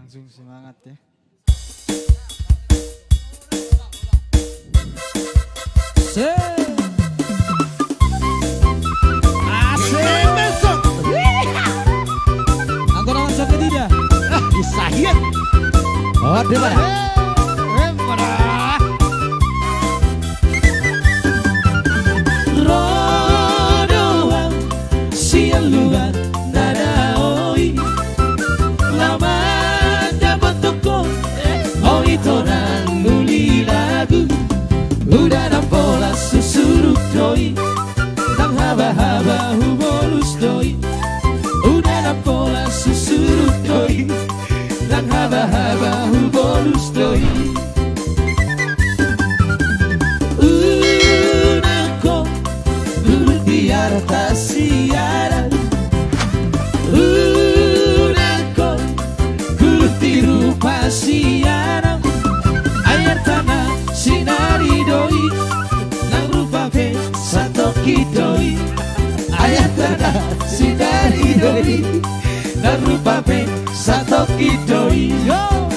Langsung semangat ya. Asik besok. Anggota langsung tidak. Disahit. Oh, dia mana? Rodoa sialuan nada oi lama dapat toko oi tonan nuli lagu udah nampola susuruk doi tang haba-haba hubolus doi udah nampola susuruk doi tang haba-haba hubolus doi. Harta siaran Unako Kulti rupa siaran Air tanah sinari doi Nang rupa pe satoki doi Air tanah sinari doi Nang rupa pe satoki doi Yo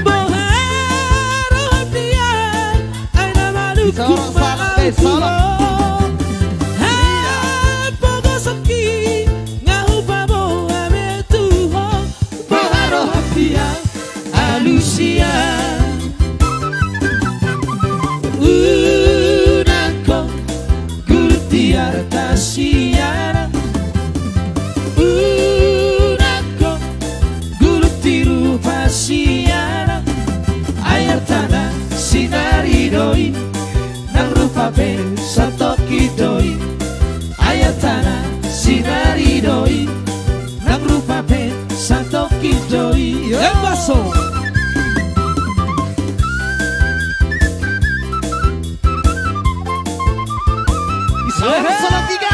Boharo hatian Aina maluku maauku Alusia Unako Gulti harta siara Unako Gulti rupa siara Air tanah sinari doi Nang rupa pe satoki doi Air tanah sinari doi Nang rupa pe satoki doi Embaso Salam tiga.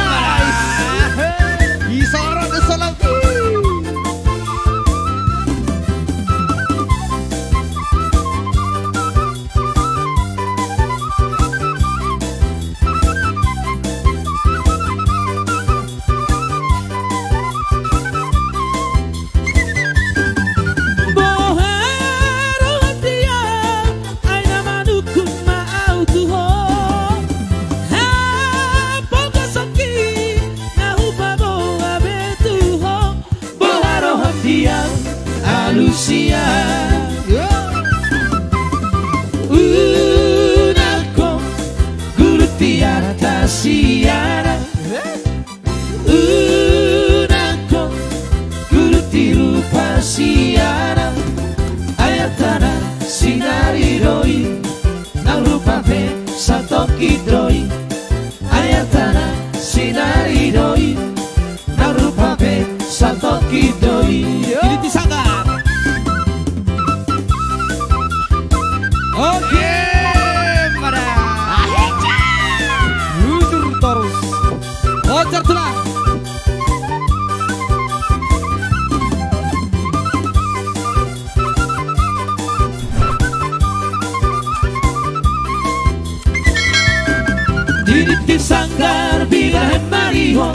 Isaran salam Alusia Unako Gulti harta siara Unako Gulti rupa siara Air tanah sinari doi Nang rupa pe satoki doi Air tanah sinari doi Nang rupa pe satoki doi. Ini disangka oke, pada mundur terus, ocer tulang. Didit sanggar bila hemariho,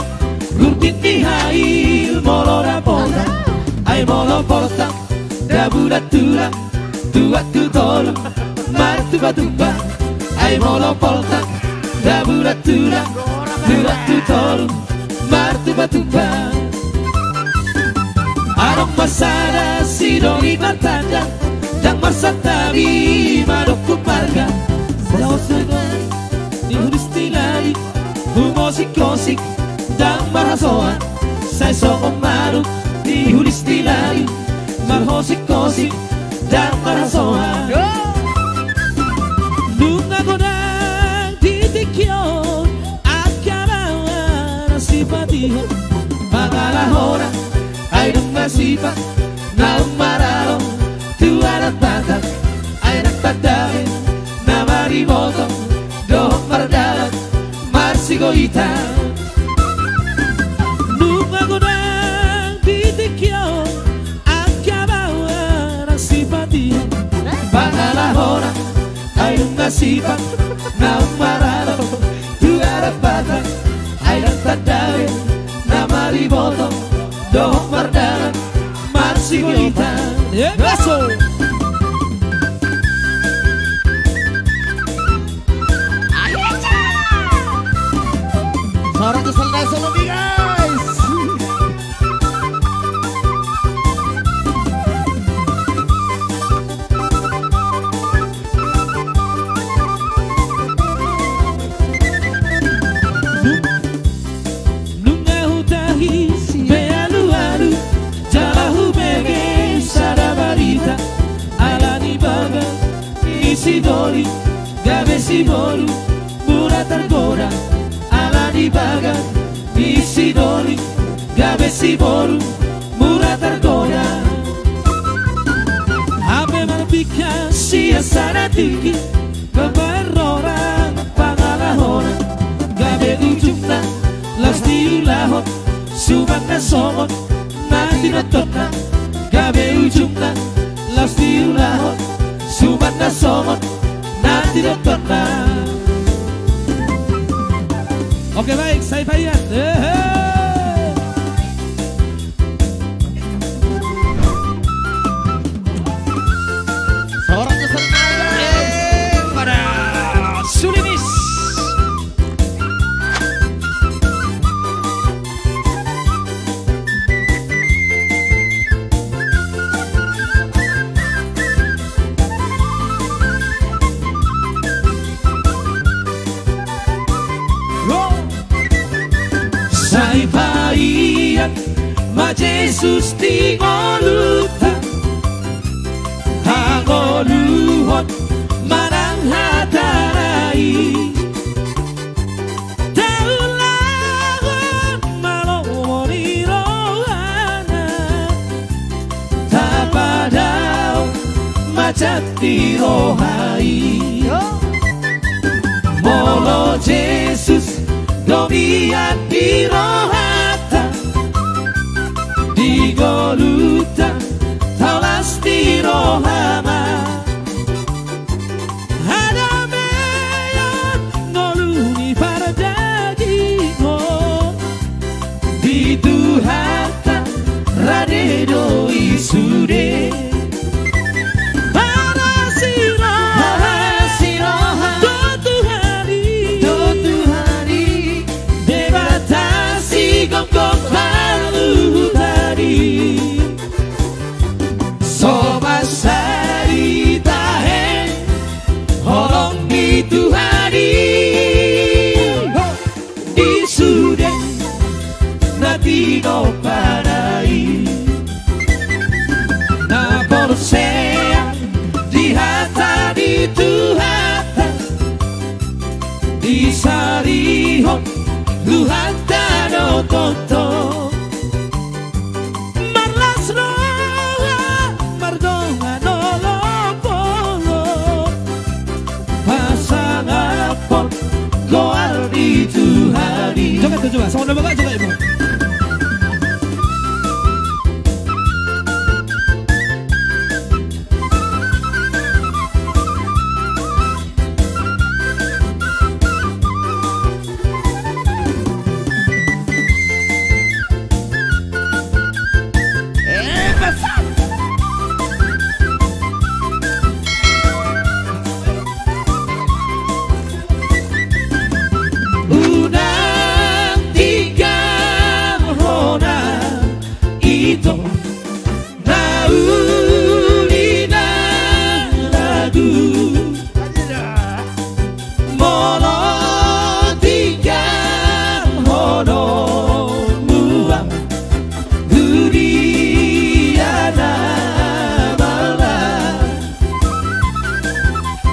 gurtit dihail molora ponda, ay molo porta, dabuda tulang, tuat tu tolong. Martuba tumba, ay molo polta, dabura tura tu tolong, martuba tumba. Arok masada sidoni martanda, dang masatari madokku marga. Saus dengan dihuris lagi, humosik kosik, dang marasoan. Saya sokong maruk dihuris lagi, marhosik kosik, dang marasoan. Nunga godang titikyo Akabawa nasipatiho Magalahora ay nungasipa Na umaralo Tuarat batak ay nagtagdami Na marimoto Dohong mardalat Marsigoita Nunga godang titikyo Akabawa nasipatiho Magalahora ay nungasipa na umaralo Tuarat batak ay nagtagdami na mariboto Dohong mardalan Sigolita Eso. Seorang keselnya solo nih guys. Nunga hutahi bealu-alu jalahu bege sarabarita alani baga isi doli gabe si boru murah tergoda alani baga isi doli gabe si boru murah tergoda ame marbika sia saratiki beberora pangalahona gabe ujungna lasti ulahot subana songot nanti notona gabe ujungna lasti ulahot subana songot nanti notona. Oke baik, saya Fayan. Seorang keselnya Pada Sulinis. Sai Fayan ma Jesus ti ngoluta hangoluhot marang hatarai taulagon malomoni rohana tapadao macati rohai molo Jesus domiat di rohata di goluta taulas di rohama ada meyan noluni para dagigo di tuhata radedo isude para siroha do Tuhari debatasi gong halu tadi sobat sari tahe holong di Tuhari isude nanti no padai na porsea di hata di Tuhata di sarihon luhanta no tonto marlas roha mardonga no lopolo pasang apon goal di Tuhari. Coba sama nama Bapak coba Ibu. Unang tiga hona itu naulina lagu molo tiga hono muang duriana malah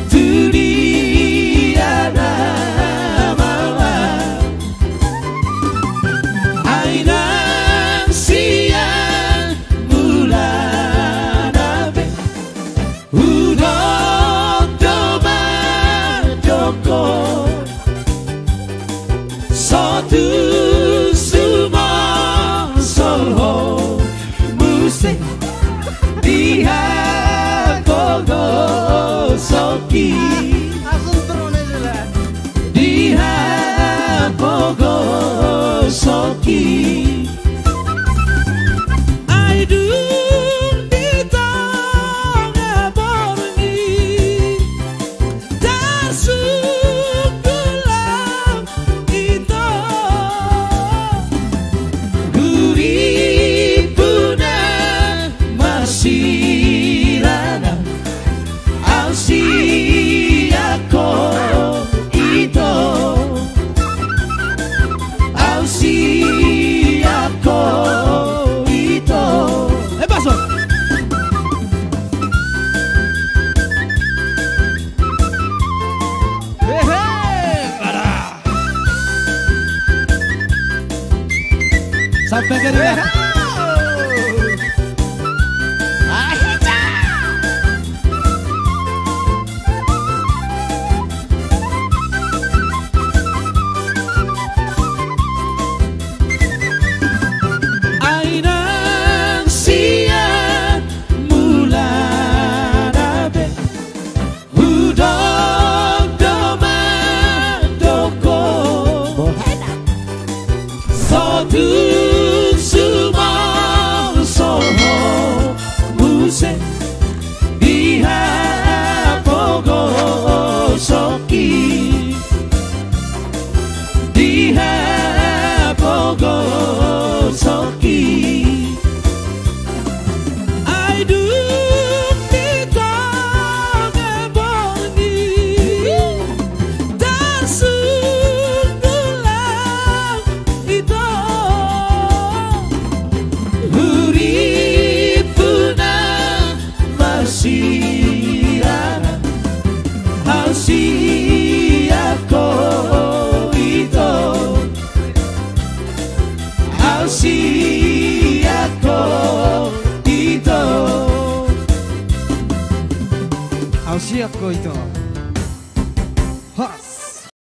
duriana Ainang siang bulan abe udon doba joko satu sumong solho musik diha kogo soki diha kogo soki I do Sampai keringat. Ausia Koito.